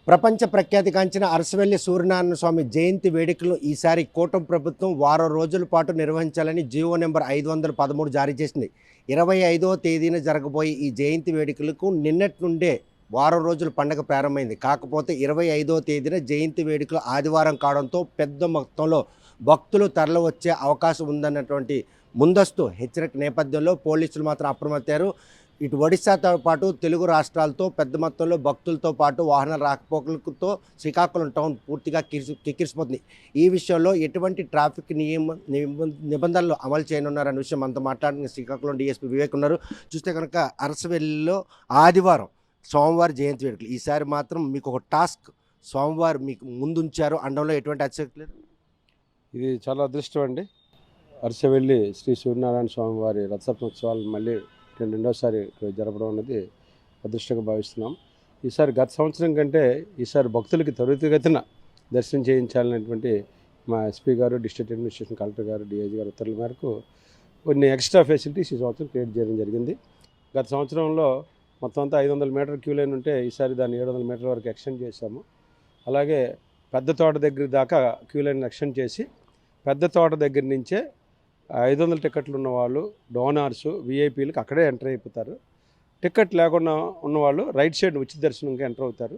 ప్రపంచ ప్రఖ్యాతిగాంచిన అరసవెల్లి సూర్యనారాయణ స్వామి జయంతి వేడుకలను ఈసారి కూటమి ప్రభుత్వం వారం రోజుల పాటు నిర్వహించాలని జీవో నెంబర్ 513 జారీ చేసింది. 25వ తేదీన జరగబోయే ఈ జయంతి వేడుకలకు నిన్నటి నుండే వారం రోజుల పండుగ ప్రారంభమైంది. కాకపోతే 25వ తేదీన జయంతి వేడుకలు ఆదివారం కావడంతో పెద్ద మొత్తంలో భక్తులు తరలివచ్చే అవకాశం ఉందన్నటువంటి ముందస్తు హెచ్చరిక నేపథ్యంలో పోలీసులు మాత్రం అప్రమత్తారు. ఇటు ఒడిశాతో పాటు తెలుగు రాష్ట్రాలతో పెద్ద మొత్తంలో భక్తులతో పాటు వాహనాల రాకపోకలతో శ్రీకాకుళం టౌన్ పూర్తిగా కిక్కిరిసిపోతుంది. ఈ విషయంలో ఎటువంటి ట్రాఫిక్ నిబంధనలు అమలు చేయనున్నారనే విషయం మనతో మాట్లాడిన శ్రీకాకుళం డిఎస్పీ వివేక్ ఉన్నారు. చూస్తే కనుక అరసవెల్లిలో ఆదివారం సోమవారం జయంతి వేడుకలు. ఈసారి మాత్రం మీకు ఒక టాస్క్ సోమవారం మీకు ముందుంచారు అనడంలో ఎటువంటి అతిశక్తి లేదు. ఇది చాలా అదృష్టం అండి. అరసవెల్లి శ్రీ సూర్యనారాయణ స్వామి వారి రథసప్తోత్సవాలు మళ్ళీ రెండోసారి జరపడం అనేది అదృష్టంగా భావిస్తున్నాం. ఈసారి గత సంవత్సరం కంటే ఈసారి భక్తులకి త్వరితగతిన దర్శనం చేయించాలనేటువంటి మా ఎస్పీ గారు, డిస్ట్రిక్ట్ అడ్మినిస్ట్రేషన్ కలెక్టర్ గారు, డిఐజీ గారు ఉత్తర్వుల మేరకు కొన్ని ఎక్స్ట్రా ఫెసిలిటీస్ ఈ సంవత్సరం క్రియేట్ చేయడం జరిగింది. గత సంవత్సరంలో మొత్తం అంతా 500 మీటర్ క్యూ లైన్ ఉంటే ఈసారి దాన్ని 700 మీటర్ల వరకు ఎక్స్టెండ్ చేశాము. అలాగే పెద్ద తోట దగ్గర దాకా క్యూ లైన్ ఎక్స్టెండ్ చేసి పెద్ద తోట దగ్గర నుంచే 500 టికెట్లు ఉన్నవాళ్ళు, డోనార్సు, విఐపీలకు అక్కడే ఎంటర్ అయిపోతారు. టికెట్ లేకుండా ఉన్నవాళ్ళు రైట్ సైడ్ ఉచిత దర్శనంగా ఎంటర్ అవుతారు.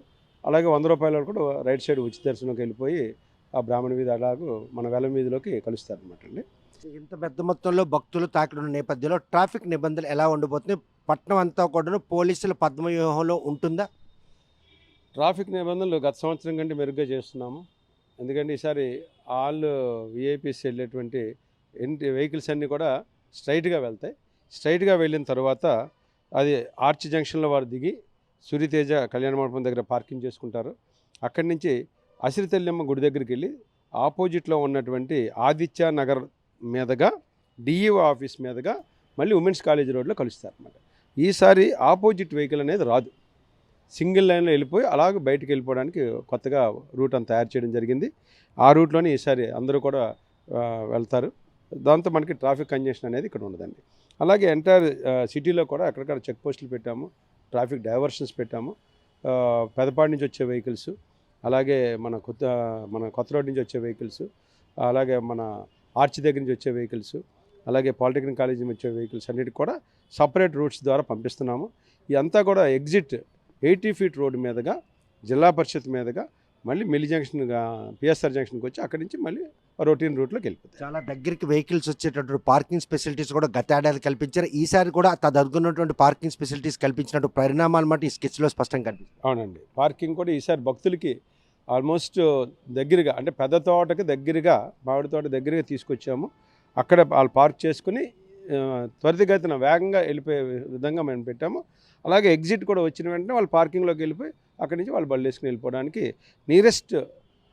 అలాగే 100 రూపాయల కూడా రైట్ సైడ్ ఉచిత దర్శనంకి వెళ్ళిపోయి ఆ బ్రాహ్మణ వీధి అలాగూ మన వెలం వీధిలోకి కలుస్తారు అనమాట అండి. ఇంత పెద్ద మొత్తంలో భక్తులు తాకిడున్న నేపథ్యంలో ట్రాఫిక్ నిబంధనలు ఎలా ఉండబోతున్నాయి? పట్టణం అంతా కూడా పోలీసుల పద్మవ్యూహంలో ఉంటుందా? ట్రాఫిక్ నిబంధనలు గత సంవత్సరం కంటే మెరుగ్గా చేస్తున్నాము. ఎందుకంటే ఈసారి ఆల్ విఐపీస్ వెళ్ళేటువంటి వెహికల్స్ అన్నీ కూడా స్ట్రైట్గా వెళ్తాయి. స్ట్రైట్గా వెళ్ళిన తర్వాత అది ఆర్చ్ జంక్షన్లో వారు దిగి సూర్యతేజ కళ్యాణ మండపం దగ్గర పార్కింగ్ చేసుకుంటారు. అక్కడి నుంచి అసిరితల్యమ్మ గుడి దగ్గరికి వెళ్ళి ఆపోజిట్లో ఉన్నటువంటి ఆదిత్య నగర్ మీదుగా డిఈఓ ఆఫీస్ మీదుగా మళ్ళీ ఉమెన్స్ కాలేజ్ రోడ్లో కలుస్తారు అన్నమాట. ఈసారి ఆపోజిట్ వెహికల్ అనేది రాదు. సింగిల్ లైన్లో వెళ్ళిపోయి అలాగే బయటికి వెళ్ళిపోవడానికి కొత్తగా రూట్ అంతా తయారు చేయడం జరిగింది. ఆ రూట్లోనే ఈసారి అందరూ కూడా వెళ్తారు. దాంతో మనకి ట్రాఫిక్ కంజెషన్ అనేది ఇక్కడ ఉండదండి. అలాగే ఎంటైర్ సిటీలో కూడా అక్కడక్కడ చెక్ పోస్టులు పెట్టాము, ట్రాఫిక్ డైవర్షన్స్ పెట్టాము. పెదపాడు నుంచి వచ్చే వెహికల్స్, అలాగే మన కొత్త రోడ్ నుంచి వచ్చే వెహికల్స్, అలాగే మన ఆర్చ్ దగ్గర నుంచి వచ్చే వెహికల్స్, అలాగే పాలిటెక్నిక్ కాలేజీ నుంచి వచ్చే వెహికల్స్ అన్నిటికి కూడా సపరేట్ రూట్స్ ద్వారా పంపిస్తున్నాము. ఇదంతా కూడా ఎగ్జిట్ 80 ఫీట్ రోడ్డు మీదుగా జిల్లా పరిషత్ మీదుగా మళ్ళీ మిల్ జంక్షన్గా పిఎస్ఆర్ జంక్షన్కి వచ్చి అక్కడి నుంచి మళ్ళీ రొటీన్ రూట్లోకి వెళ్ళిపోతాయి. చాలా దగ్గరికి వెహికల్స్ వచ్చేటటువంటి పార్కింగ్ ఫెసిలిటీస్ కూడా గత ఏడాది కల్పించారు. ఈసారి కూడా తదనుకున్నటువంటి పార్కింగ్ ఫెసిలిటీస్ కల్పించినట్టు పరిణామాలు మటు ఈ స్కెచ్లో స్పష్టంగా కనిపిస్తుంది. అవునండి, పార్కింగ్ కూడా ఈసారి భక్తులకి ఆల్మోస్ట్ దగ్గరగా, అంటే పెద్ద తోటకి దగ్గరగా, మామిడి తోట దగ్గరగా తీసుకొచ్చాము. అక్కడ వాళ్ళు పార్క్ చేసుకుని త్వరితగతిన వేగంగా వెళ్ళిపోయే విధంగా మేము పెట్టాము. అలాగే ఎగ్జిట్ కూడా వచ్చిన వెంటనే వాళ్ళు పార్కింగ్లోకి వెళ్ళిపోయి అక్కడి నుంచి వాళ్ళు బళ్ళు వేసుకుని వెళ్ళిపోవడానికి నియరెస్ట్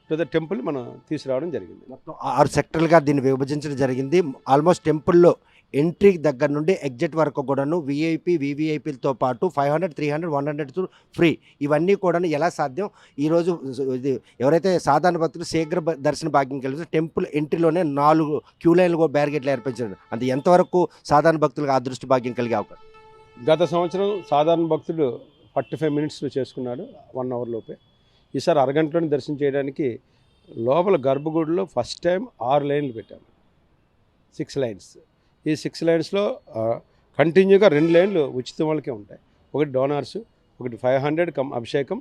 టు ద టెంపుల్ మనం తీసుకురావడం జరిగింది. మొత్తం 6 సెక్టర్లుగా దీన్ని విభజించడం జరిగింది. ఆల్మోస్ట్ టెంపుల్లో ఎంట్రీ దగ్గర నుండి ఎగ్జిట్ వరకు కూడాను విఐపి, వివిఐపీలతో పాటు 500, 300, 100 ఫ్రీ. ఇవన్నీ కూడా ఎలా సాధ్యం? ఈరోజు ఇది ఎవరైతే సాధారణ భక్తులు శీఘ్ర దర్శన భాగ్యం కలిగి టెంపుల్ ఎంట్రీలోనే 4 క్యూ లైన్లు బ్యారిగేట్లు ఏర్పించారు. అంటే ఎంతవరకు సాధారణ భక్తులకు ఆ దృష్టి భాగ్యం కలిగే అవకాశం? గత సంవత్సరం సాధారణ భక్తుడు 45 మినిట్స్లో చేసుకున్నాడు, 1 అవర్ లోపే. ఈసారి అరగంటలోనే దర్శనం చేయడానికి లోపల గర్భగుడిలో ఫస్ట్ టైం 6 లైన్లు పెట్టాము, 6 లైన్స్. ఈ 6 లైన్స్లో కంటిన్యూగా 2 లైన్లు ఉచిత వాళ్ళకే ఉంటాయి. ఒకటి డోనార్స్, ఒకటి 500 అభిషేకం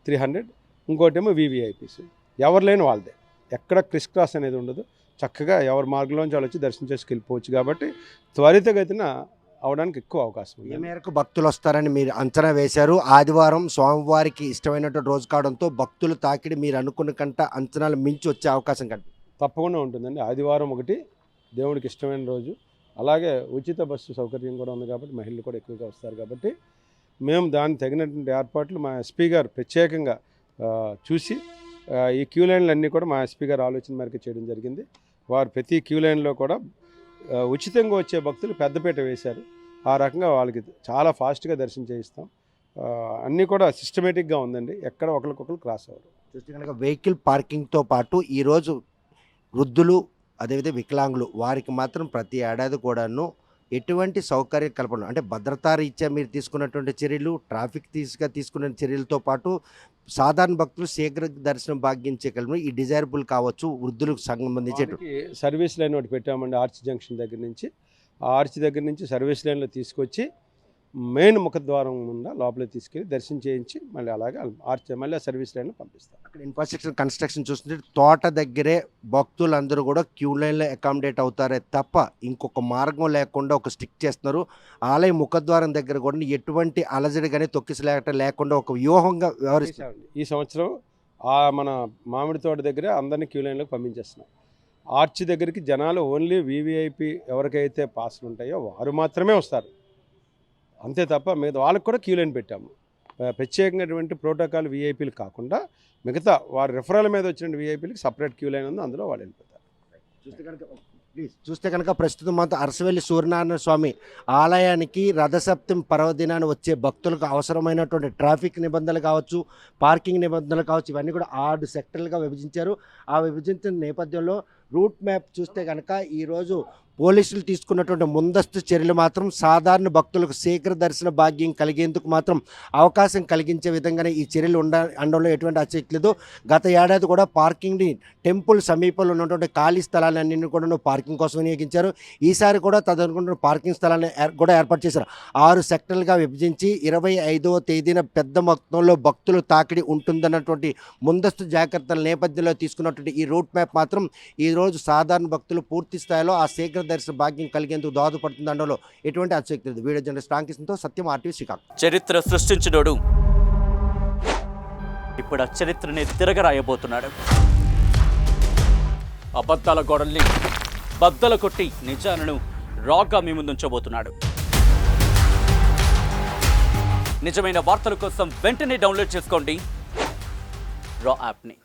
300, ఇంకోటేమో వివిఐపీస్. ఎవరి లైన్ వాళ్ళదే, ఎక్కడ క్రిస్ క్రాస్ అనేది ఉండదు. చక్కగా ఎవరి మార్గంలోంచి వాళ్ళు వచ్చి దర్శనం చేసుకు వెళ్ళిపోవచ్చు. కాబట్టి త్వరితగతిన అవడానికి ఎక్కువ అవకాశం ఉంది. ఈ మేరకు భక్తులు వస్తారని మీరు అంచనా వేశారు. ఆదివారం స్వామివారికి ఇష్టమైనటువంటి రోజు కావడంతో భక్తులు తాకిడి మీరు అనుకున్న కంట అంచనాలు మించి వచ్చే అవకాశం కనిపిస్తుంది. తప్పకుండా ఉంటుందండి. ఆదివారం ఒకటి దేవుడికి ఇష్టమైన రోజు. అలాగే ఉచిత బస్సు సౌకర్యం కూడా ఉంది కాబట్టి మహిళలు కూడా ఎక్కువగా వస్తారు. కాబట్టి మేము దానికి తగినటువంటి ఏర్పాట్లు మా ఎస్పీ గారు ప్రత్యేకంగా చూసి ఈ క్యూ లైన్లు అన్నీ కూడా మా ఎస్పీ గారు ఆలోచన మేరకు చేయడం జరిగింది. వారు ప్రతి క్యూ లైన్లో కూడా ఉచితంగా వచ్చే భక్తులు పెద్దపీట వేశారు. ఆ రకంగా వాళ్ళకి చాలా ఫాస్ట్గా దర్శనం చేయిస్తాం. అన్నీ కూడా సిస్టమేటిక్గా ఉందండి, ఎక్కడ ఒకరికొకరు క్రాస్ అవ్వరు. చూస్తే కనుక వెహికల్ పార్కింగ్తో పాటు ఈరోజు వృద్ధులు, అదేవిధంగా వికలాంగులు వారికి మాత్రం ప్రతి ఏడాది కూడాను ఎటువంటి సౌకర్య కల్పన అంటే భద్రతా రీత్యా మీరు తీసుకున్నటువంటి చర్యలు, ట్రాఫిక్ తీసుకున్న చర్యలతో పాటు సాధారణ భక్తులు శీఘ్ర దర్శనం భాగ్యం చేయగలరు. ఈ డిజైరబుల్ కావచ్చు, వృద్ధులకు సంబంధించి సర్వీస్ లైన్ ఒకటి పెట్టామండి. ఆర్చ్ జంక్షన్ దగ్గర నుంచి, ఆ ఆర్చ్ దగ్గర నుంచి సర్వీస్ లైన్లో తీసుకొచ్చి మెయిన్ ముఖద్వారం గుండా లోపలికి తీసుకెళ్ళి దర్శనం చేయించి మళ్ళీ అలాగే మళ్ళీ సర్వీస్ లైన్లో పంపిస్తాం. అక్కడ ఇన్ఫ్రాస్ట్రక్చర్ కన్స్ట్రక్షన్ చూస్తుంటే తోట దగ్గరే భక్తులందరూ కూడా క్యూ లైన్లో అకామిడేట్ అవుతారే తప్ప ఇంకొక మార్గం లేకుండా ఒక స్టిక్ చేస్తున్నారు. ఆలయ ముఖద్వారం దగ్గర కూడా ఎటువంటి అలజడి కానీ లేకుండా ఒక వ్యూహంగా వ్యవహరిస్తారు. ఈ సంవత్సరం మన మామిడి తోట దగ్గర అందరినీ క్యూ లైన్లోకి పంపించేస్తున్నాం. ఆర్చ్ దగ్గరికి జనాలు ఓన్లీ వీవీఐపీ ఎవరికైతే పాసులు ఉంటాయో వారు మాత్రమే వస్తారు, అంతే తప్ప మిగతా వాళ్ళకి కూడా క్యూ లైన్ పెట్టాము. ప్రత్యేకంగా ప్రోటోకాల్ వీఐపీలు కాకుండా మిగతా వారి రిఫరల్ మీద వచ్చిన వీఐపీలకి సపరేట్ క్యూ లైన్ ఉంది, అందులో వాళ్ళు వెళ్ళిపోతారు. చూస్తే కనుక ప్రస్తుతం మాత్రం అరసవెల్లి సూర్యనారాయణ స్వామి ఆలయానికి రథసప్తమి పర్వదినాన్ని వచ్చే భక్తులకు అవసరమైనటువంటి ట్రాఫిక్ నిబంధనలు కావచ్చు, పార్కింగ్ నిబంధనలు కావచ్చు, ఇవన్నీ కూడా 6 సెక్టర్లుగా విభజించారు. ఆ విభజించిన నేపథ్యంలో రూట్ మ్యాప్ చూస్తే కనుక ఈరోజు పోలీసులు తీసుకున్నటువంటి ముందస్తు చర్యలు మాత్రం సాధారణ భక్తులకు శీఘ్ర దర్శన భాగ్యం కలిగేందుకు మాత్రం అవకాశం కలిగించే విధంగానే ఈ చర్యలు ఉండడంలో ఎటువంటి అత్యక్తి లేదు. గత ఏడాది కూడా పార్కింగ్ని టెంపుల్ సమీపంలో ఉన్నటువంటి ఖాళీ స్థలాలన్నింటినీ కూడా పార్కింగ్ కోసం వినియోగించారు. ఈసారి కూడా తదనుకుంటున్న పార్కింగ్ స్థలాన్ని కూడా ఏర్పాటు చేశారు. 6 సెక్టర్లుగా విభజించి 25వ తేదీన పెద్ద మొత్తంలో భక్తులు తాకిడి ఉంటుందన్నటువంటి ముందస్తు జాగ్రత్తల నేపథ్యంలో తీసుకున్నటువంటి ఈ రూట్ మ్యాప్ మాత్రం ఈరోజు సాధారణ భక్తులు పూర్తి స్థాయిలో ఆ శీఘ్ర దర్శన భాగ్యం కలిగేందుకు దోహదపడుతుంది అనడంలో ఎటువంటి అతిశక్తి లేదు. వీడియో జర్నలిస్ట్ రామకృష్ణతో సత్యం, RTV శ్రీకాకుళం. చరిత్ర సృష్టించినోడు ఇప్పుడు ఆ చరిత్రని తిరగరాయబోతున్నాడు. అబద్ధాల గోడల్ని బద్దలు కొట్టి నిజాలను రాగా మీ ముందుంచబోతున్నాడు. నిజమైన వార్తల కోసం వెంటనే డౌన్లోడ్ చేసుకోండి రా యాప్ని.